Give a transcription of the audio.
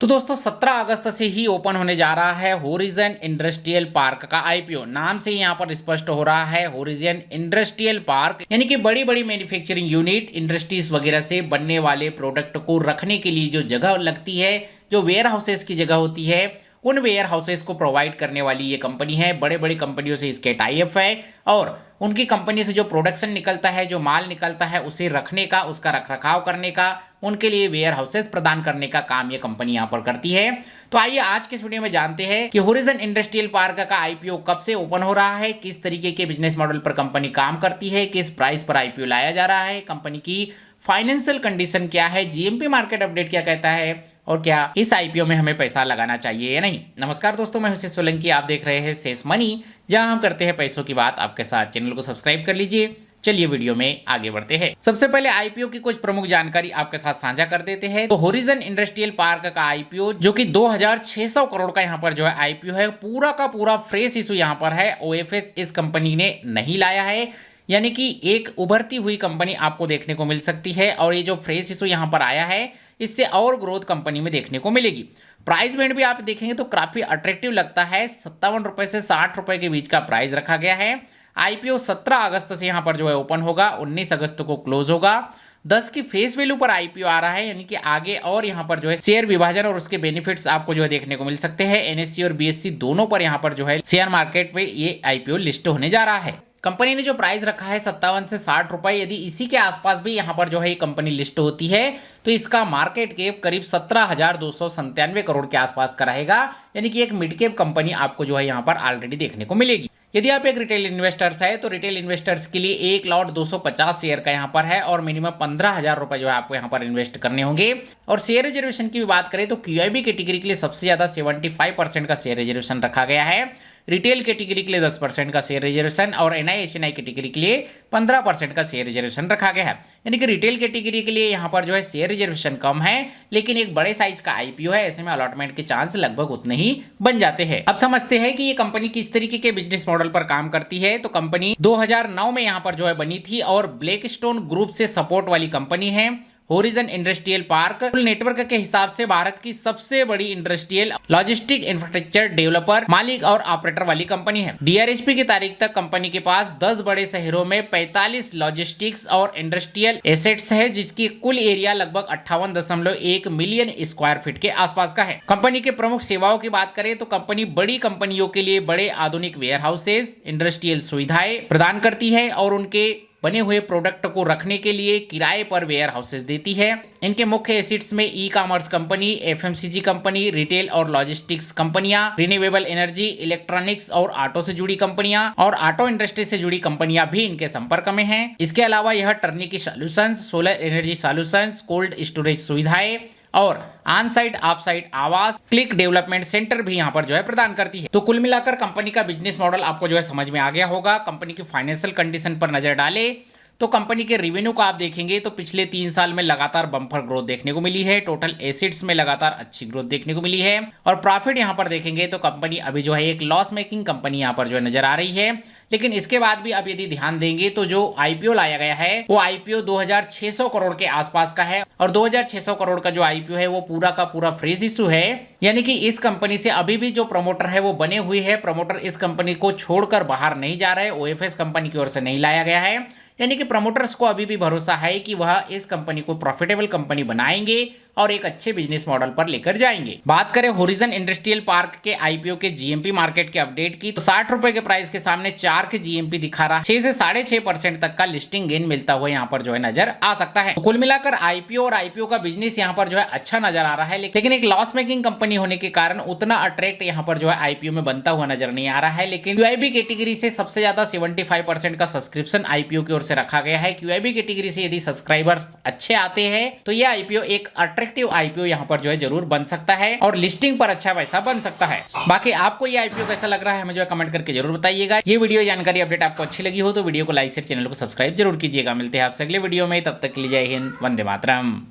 तो दोस्तों 17 अगस्त से ही ओपन होने जा रहा है होरिजन इंडस्ट्रियल पार्क का आईपीओ। नाम से यहाँ पर स्पष्ट हो रहा है होरिजन इंडस्ट्रियल पार्क, यानी कि बड़ी बड़ी मैन्युफैक्चरिंग यूनिट, इंडस्ट्रीज वगैरह से बनने वाले प्रोडक्ट को रखने के लिए जो जगह लगती है, जो वेयर हाउसेस की जगह होती है, उन वेयर हाउसेस को प्रोवाइड करने वाली ये कंपनी है। बड़े बड़े कंपनियों से इसके टाई अप है और उनकी कंपनी से जो प्रोडक्शन निकलता है, जो माल निकलता है, उसे रखने का, उसका रखरखाव करने का, उनके लिए वेयर हाउसेस प्रदान करने का काम ये कंपनी यहाँ पर करती है। तो आइए आज के इस वीडियो में जानते हैं कि होरिजन इंडस्ट्रियल पार्क का आईपीओ कब से ओपन हो रहा है, किस तरीके के बिजनेस मॉडल पर कंपनी काम करती है, किस प्राइस पर आईपीओ लाया जा रहा है, कंपनी की फाइनेंशियल कंडीशन क्या है, जीएमपी मार्केट अपडेट क्या कहता है और क्या इस आईपीओ में हमें पैसा लगाना चाहिए या नहीं। नमस्कार दोस्तों, मैं हुसैन सोलंकी, आप देख रहे हैं सेस मनी, जहां हम करते हैं पैसों की बात आपके साथ। चैनल को सब्सक्राइब कर लीजिए। चलिए वीडियो में आगे बढ़ते हैं। सबसे पहले आईपीओ की कुछ प्रमुख जानकारी आपके साथ साझा कर देते हैं। तो होरिजन इंडस्ट्रियल पार्क का आईपीओ जो कि 2600 करोड़ का यहाँ पर जो है आईपीओ है, पूरा का पूरा फ्रेश इशू यहाँ पर है। ओएफएस इस कंपनी ने नहीं लाया है, यानी कि एक उभरती हुई कंपनी आपको देखने को मिल सकती है और ये जो फ्रेश इशू यहाँ पर आया है, इससे और ग्रोथ कंपनी में देखने को मिलेगी। प्राइस बैंड भी आप देखेंगे तो काफी अट्रैक्टिव लगता है। 57 रुपए से 60 रुपए के बीच का प्राइस रखा गया है। आईपीओ 17 अगस्त से यहाँ पर जो है ओपन होगा, 19 अगस्त को क्लोज होगा। 10 की फेस वैल्यू पर आईपीओ आ रहा है, यानी कि आगे और यहाँ पर जो है शेयर विभाजन और उसके बेनिफिट्स आपको जो है देखने को मिल सकते हैं। एनएससी और बीएससी दोनों पर यहाँ पर जो है शेयर मार्केट में ये आईपीओ लिस्ट होने जा रहा है। कंपनी ने जो प्राइस रखा है 57 से 60 रुपए, यदि इसी के आसपास भी यहाँ पर जो है कंपनी लिस्ट होती है तो इसका मार्केट कैप करीब 17,297 करोड़ के आसपास का रहेगा, यानी कि एक मिड कैप कंपनी आपको जो है यहाँ पर ऑलरेडी देखने को मिलेगी। यदि आप एक रिटेल इन्वेस्टर्स है तो रिटेल इन्वेस्टर्स के लिए एक लॉट 250 शेयर का यहाँ पर है और मिनिमम 15,000 रुपए जो है आपको यहाँ पर इन्वेस्ट करने होंगे। और शेयर रिजर्वेशन की भी बात करें तो क्यूआईबी कैटेगरी के लिए सबसे ज्यादा 75% का शेयर रिजर्वेशन रखा गया है। रिटेल कैटेगरी के लिए 10% का शेयर रिजर्वेशन और एनआई कैटेगरी के लिए 15% का शेयर रिजर्वेशन रखा गया है। यानी कि रिटेल कैटेगरी के लिए यहाँ पर जो है शेयर रिजर्वेशन कम है, लेकिन एक बड़े साइज का आईपीओ है, ऐसे में अलॉटमेंट के चांस लगभग उतने ही बन जाते हैं। अब समझते हैं कि ये कंपनी किस तरीके के बिजनेस मॉडल पर काम करती है। तो कंपनी 2009 में यहाँ पर जो है बनी थी और ब्लैकस्टोन ग्रुप से सपोर्ट वाली कंपनी है। होरिजन इंडस्ट्रियल पार्क कुल नेटवर्क के हिसाब से भारत की सबसे बड़ी इंडस्ट्रियल लॉजिस्टिक इंफ्रास्ट्रक्चर डेवलपर, मालिक और ऑपरेटर वाली कंपनी है। डीआरएसपी की तारीख तक कंपनी के पास 10 बड़े शहरों में 45 लॉजिस्टिक्स और इंडस्ट्रियल एसेट्स है, जिसकी कुल एरिया लगभग 58.1 मिलियन स्क्वायर फीट के आसपास का है। कंपनी के प्रमुख सेवाओं की बात करें तो कंपनी बड़ी कंपनियों के लिए बड़े आधुनिक वेयर हाउसेज, इंडस्ट्रियल सुविधाएं प्रदान करती है और उनके बने हुए प्रोडक्ट को रखने के लिए किराए पर वेयर हाउसेस देती है। इनके मुख्य एसेट्स में e commerce company, FMCG company, retail और लॉजिस्टिक्स कंपनियां, रिन्यूएबल एनर्जी, इलेक्ट्रॉनिक्स और ऑटो से जुड़ी कंपनियां और ऑटो इंडस्ट्री से जुड़ी कंपनियां भी इनके संपर्क में हैं। इसके अलावा यह turnkey solutions, solar energy solutions, cold storage सुविधाएं और ऑन साइट ऑफ साइट आवास, क्लिक डेवलपमेंट सेंटर भी यहाँ पर जो है प्रदान करती है। तो कुल मिलाकर कंपनी का बिजनेस मॉडल आपको जो है समझ में आ गया होगा। कंपनी की फाइनेंशियल कंडीशन पर नजर डाले तो कंपनी के रेवेन्यू को आप देखेंगे तो पिछले 3 साल में लगातार बम्पर ग्रोथ देखने को मिली है। टोटल एसेट्स में लगातार अच्छी ग्रोथ देखने को मिली है और प्रॉफिट यहाँ पर देखेंगे तो कंपनी अभी जो है एक लॉस मेकिंग कंपनी यहाँ पर जो है नजर आ रही है। लेकिन इसके बाद भी अब यदि ध्यान देंगे तो जो आईपीओ लाया गया है वो आईपीओ 2600 करोड़ के आसपास का है और 2600 करोड़ का जो आईपीओ है वो पूरा का पूरा फ्रेश इशू है, यानी कि इस कंपनी से अभी भी जो प्रमोटर है वो बने हुए है। प्रमोटर इस कंपनी को छोड़कर बाहर नहीं जा रहे, ओएफएस कंपनी की ओर से नहीं लाया गया है, यानी कि प्रमोटर्स को अभी भी भरोसा है कि वह इस कंपनी को प्रॉफिटेबल कंपनी बनाएंगे और एक अच्छे बिजनेस मॉडल पर लेकर जाएंगे। बात करें होरिजन इंडस्ट्रियल पार्क के आईपीओ के जीएमपी मार्केट के अपडेट की तो 60 रुपए के प्राइस के सामने 4 के जीएमपी दिखा रहा, 6 से 6.5% तक का लिस्टिंग गेन मिलता हुआ यहाँ पर जो है नजर आ सकता है। तो कुल मिलाकर आईपीओ और आईपीओ का बिजनेस यहाँ पर जो है अच्छा नजर आ रहा है, लेकिन एक लॉस मेकिंग कंपनी होने के कारण उतना अट्रैक्ट यहाँ पर जो है आईपीओ में बनता हुआ नजर नहीं आ रहा है। लेकिन क्यूआईबी कैटेगरी से सबसे ज्यादा 75% का सब्सक्रिप्शन आईपीओ की ओर से रखा गया है। क्यूआईबी कैटेगरी से यदि सब्सक्राइबर्स अच्छे आते हैं तो यह आईपीओ एक अट्रैक्टिव आईपीओ यहाँ पर जो है जरूर बन सकता है और लिस्टिंग पर अच्छा पैसा बन सकता है। बाकी आपको ये आईपीओ कैसा लग रहा है हमें जो है कमेंट करके जरूर बताइएगा। ये वीडियो जानकारी अपडेट आपको अच्छी लगी हो तो वीडियो को लाइक शेयर, चैनल को सब्सक्राइब जरूर कीजिएगा। मिलते हैं आपसे अगले वीडियो में, तब तक के लिए जय हिंद, वंदे मातरम।